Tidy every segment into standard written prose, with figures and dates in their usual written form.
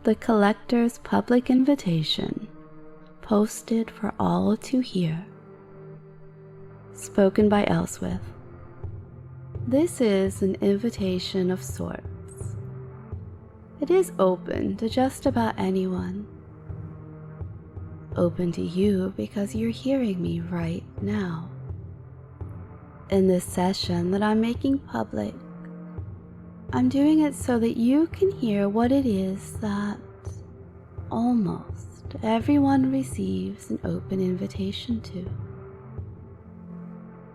the collector's public invitation, posted for all to hear. Spoken by Elswyth. This is an invitation of sorts. It is open to just about anyone. Open to you because you're hearing me right now. In this session that I'm making public, I'm doing it so that you can hear what it is that almost everyone receives an open invitation to.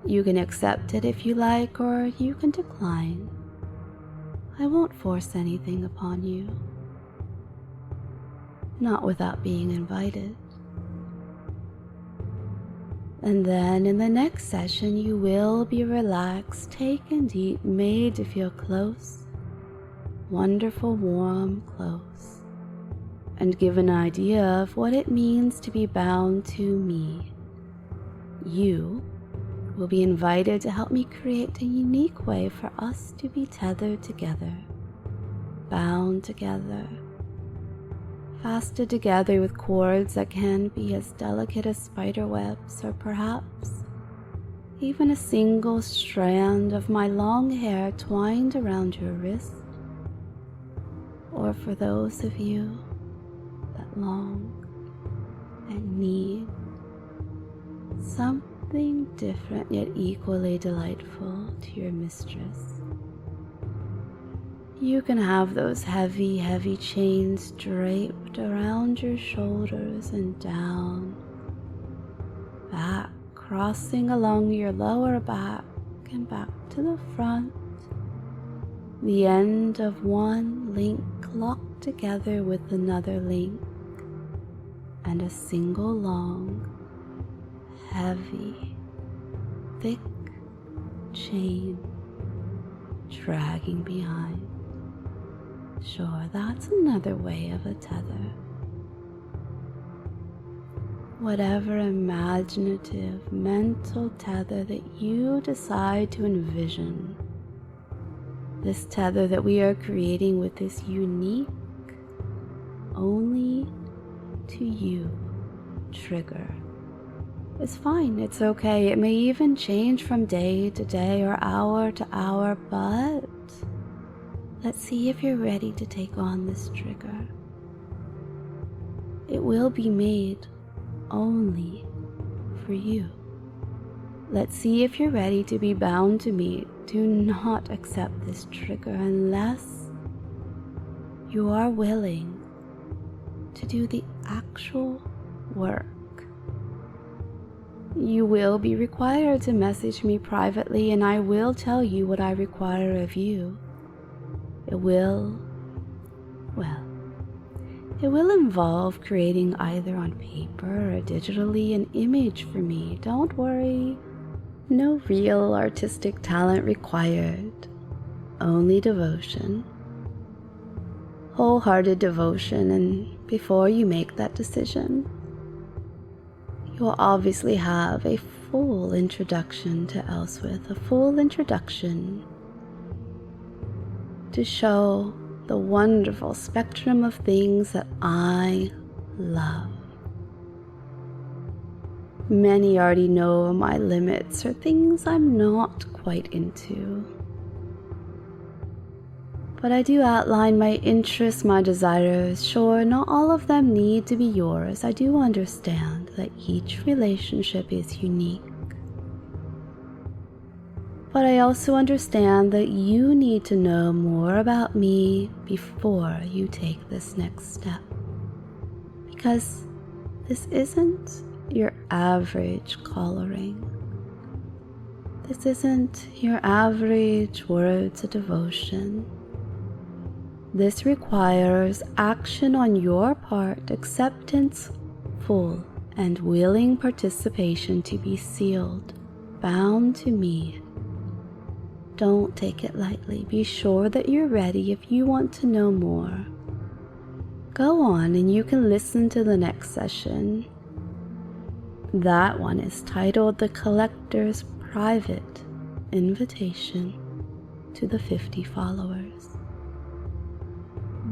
You can accept it if you like, or you can decline. I won't force anything upon you. Not without being invited. And then in the next session, you will be relaxed, taken deep, made to feel close, wonderful, warm, close, and give an idea of what it means to be bound to me. You will be invited to help me create a unique way for us to be tethered together, bound together, fastened together with cords that can be as delicate as spider webs, or perhaps even a single strand of my long hair twined around your wrist, or for those of you that long and need something different yet equally delightful to your mistress. You can have those heavy, heavy chains draped around your shoulders and down, back, crossing along your lower back and back to the front. The end of one link locked together with another link, and a single long, heavy, thick chain dragging behind. Sure, that's another way of a tether. Whatever imaginative, mental tether that you decide to envision, this tether that we are creating with this unique, only to you trigger, is fine. It's okay. It may even change from day to day or hour to hour, but let's see if you're ready to take on this trigger. It will be made only for you. Let's see if you're ready to be bound to me. Do not accept this trigger unless you are willing to do the actual work. You will be required to message me privately, and I will tell you what I require of you. It will involve creating either on paper or digitally an image for me. Don't worry, no real artistic talent required, only devotion. Wholehearted devotion, and before you make that decision, you will obviously have a full introduction to Elswyth, a full introduction to show the wonderful spectrum of things that I love. Many already know my limits or things I'm not quite into. But I do outline my interests, my desires. Sure, not all of them need to be yours. I do understand that each relationship is unique. But I also understand that you need to know more about me before you take this next step. Because this isn't your average coloring. This isn't your average words of devotion. This requires action on your part, acceptance, full and willing participation to be sealed, bound to me. Don't take it lightly. Be sure that you're ready if you want to know more. Go on and you can listen to the next session. That one is titled The Collector's Private Invitation to the 50 Followers.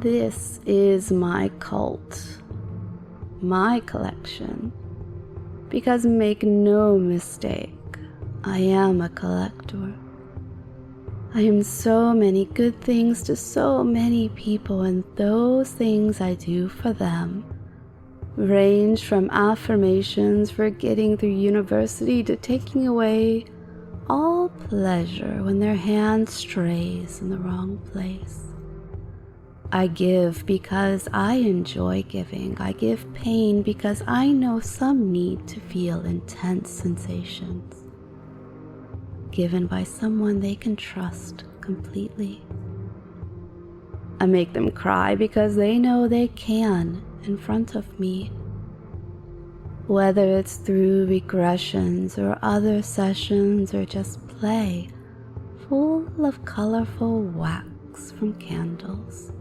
This is my cult, my collection, because make no mistake, I am a collector. I am so many good things to so many people, and those things I do for them range from affirmations for getting through university to taking away all pleasure when their hand strays in the wrong place. I give because I enjoy giving. I give pain because I know some need to feel intense sensations, given by someone they can trust completely. I make them cry because they know they can in front of me. Whether it's through regressions or other sessions or just play, full of colorful wax from candles.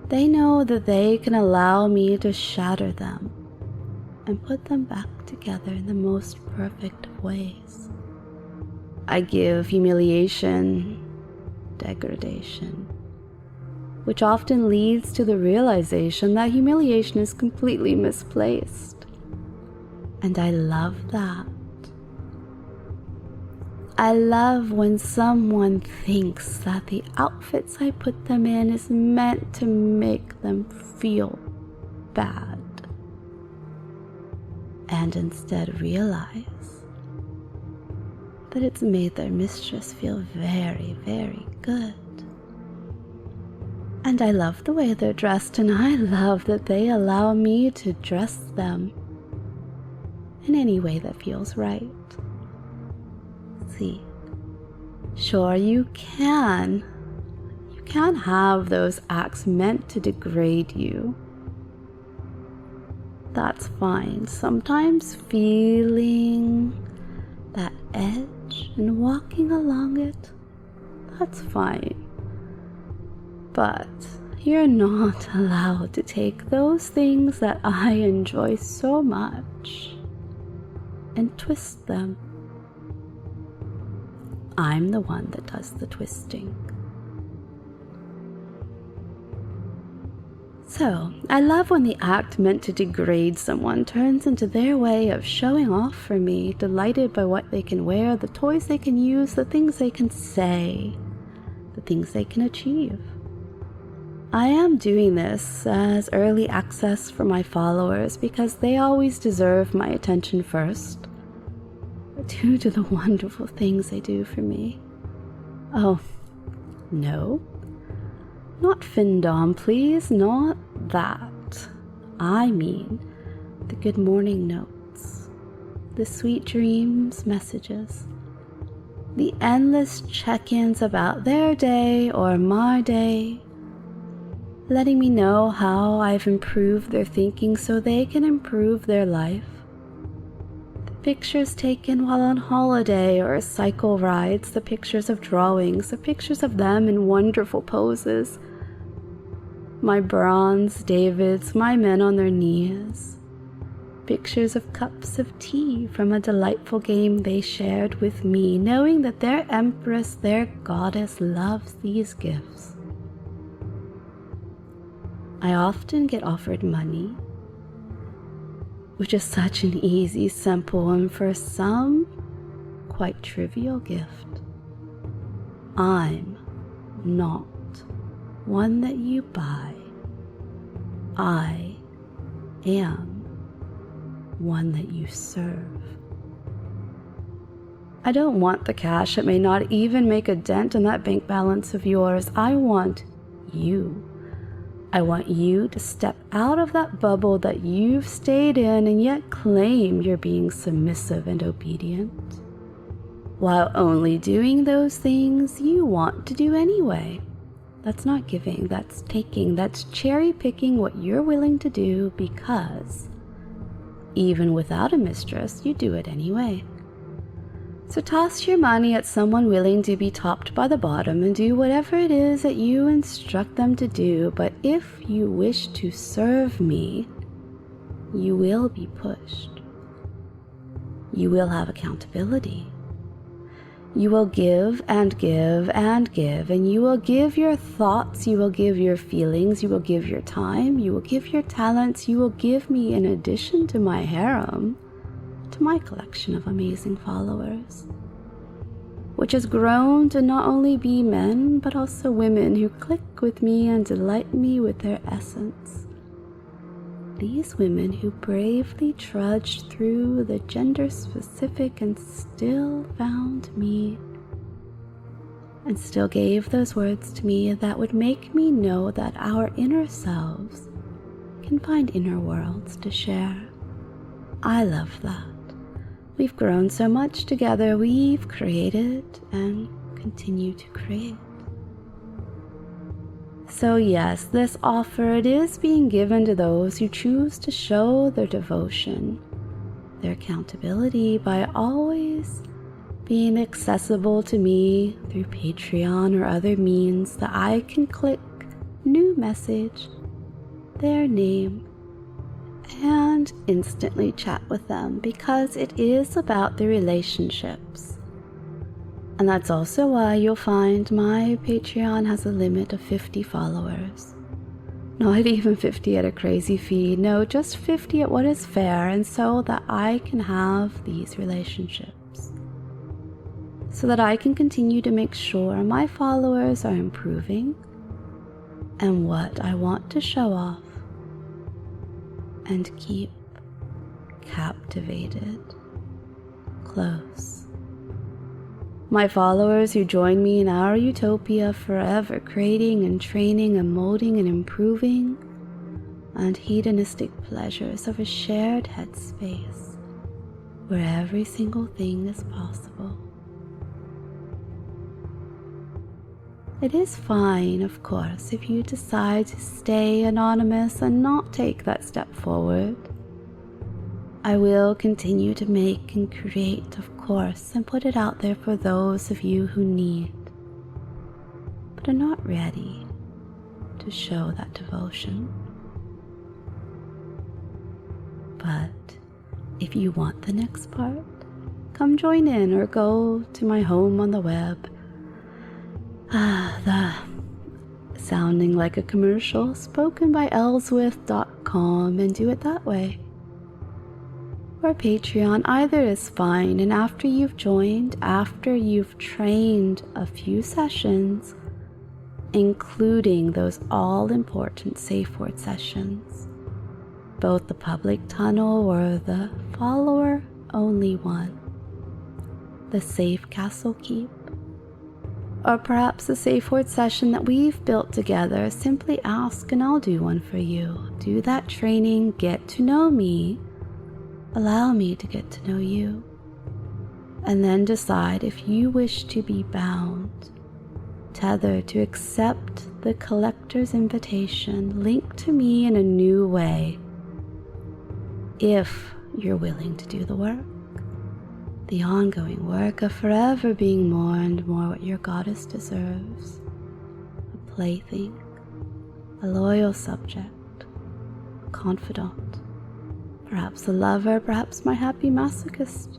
They know that they can allow me to shatter them and put them back together in the most perfect of ways. I give humiliation, degradation, which often leads to the realization that humiliation is completely misplaced. And I love that. I love when someone thinks that the outfits I put them in is meant to make them feel bad, and instead realize that it's made their mistress feel very, very good. And I love the way they're dressed, and I love that they allow me to dress them in any way that feels right. See, sure, you can have those acts meant to degrade you. That's fine. Sometimes feeling that edge and walking along it, that's fine. But you're not allowed to take those things that I enjoy so much and twist them. I'm the one that does the twisting. So, I love when the act meant to degrade someone turns into their way of showing off for me, delighted by what they can wear, the toys they can use, the things they can say, the things they can achieve. I am doing this as early access for my followers because they always deserve my attention first, due to the wonderful things they do for me. Oh, no. Not Femdom, please, not that. I mean the good morning notes, the sweet dreams messages, the endless check-ins about their day or my day, letting me know how I've improved their thinking so they can improve their life. Pictures taken while on holiday or cycle rides, the pictures of drawings, the pictures of them in wonderful poses. My bronze Davids, my men on their knees. Pictures of cups of tea from a delightful game they shared with me, knowing that their empress, their goddess, loves these gifts. I often get offered money, which is such an easy, simple, and for some, quite trivial gift. I'm not one that you buy. I am one that you serve. I don't want the cash that may not even make a dent in that bank balance of yours. I want you. I want you to step out of that bubble that you've stayed in and yet claim you're being submissive and obedient, while only doing those things you want to do anyway. That's not giving, that's taking, that's cherry picking what you're willing to do because, even without a mistress, you do it anyway. So toss your money at someone willing to be topped by the bottom and do whatever it is that you instruct them to do. But if you wish to serve me, you will be pushed. You will have accountability. You will give and give and give, and you will give your thoughts, you will give your feelings, you will give your time, you will give your talents, you will give me in addition to my harem, to my collection of amazing followers, which has grown to not only be men, but also women who click with me and delight me with their essence. These women who bravely trudged through the gender-specific and still found me, and still gave those words to me that would make me know that our inner selves can find inner worlds to share. I love that. We've grown so much together, we've created and continue to create. So yes, this offer, it is being given to those who choose to show their devotion, their accountability by always being accessible to me through Patreon or other means that I can click new message, their name, and instantly chat with them, because it is about the relationships. And that's also why you'll find my Patreon has a limit of 50 followers. Not even 50 at a crazy fee, no, just 50 at what is fair, and so that I can have these relationships. So that I can continue to make sure my followers are improving and what I want to show off and keep captivated close. My followers who join me in our utopia, forever creating and training and molding and improving, and hedonistic pleasures of a shared headspace where every single thing is possible. It is fine, of course, if you decide to stay anonymous and not take that step forward. I will continue to make and create, of course, and put it out there for those of you who need, but are not ready to show that devotion. But if you want the next part, come join in or go to my home on the web. Sounding like a commercial, spoken by Elswyth.com, and do it that way. Or Patreon, either is fine, and after you've joined, after you've trained a few sessions, including those all-important safe word sessions, both the public tunnel or the follower-only one, the safe castle keep, or perhaps a safe word session that we've built together, simply ask and I'll do one for you. Do that training, get to know me, allow me to get to know you, and then decide if you wish to be bound, tethered, to accept the collector's invitation, link to me in a new way, if you're willing to do the work, the ongoing work of forever being more and more what your goddess deserves, a plaything, a loyal subject, a confidant, perhaps a lover, perhaps my happy masochist,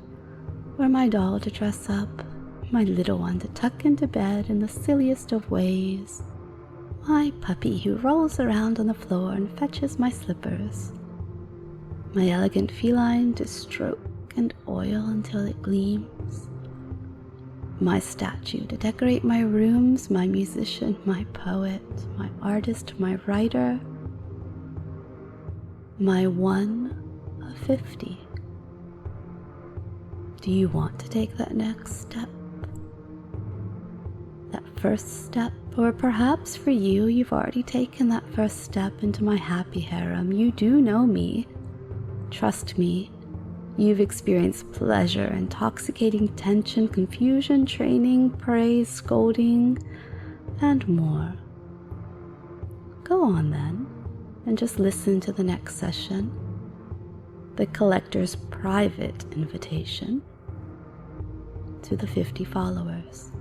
or my doll to dress up, my little one to tuck into bed in the silliest of ways, my puppy who rolls around on the floor and fetches my slippers, my elegant feline to stroke and oil until it gleams, my statue to decorate my rooms, my musician, my poet, my artist, my writer, my one of 50. Do you want to take that next step? That first step? Or perhaps for you, you've already taken that first step into my happy harem. You do know me. Trust me. You've experienced pleasure, intoxicating tension, confusion, training, praise, scolding, and more. Go on then, and just listen to the next session. The collector's private invitation to the 50 followers.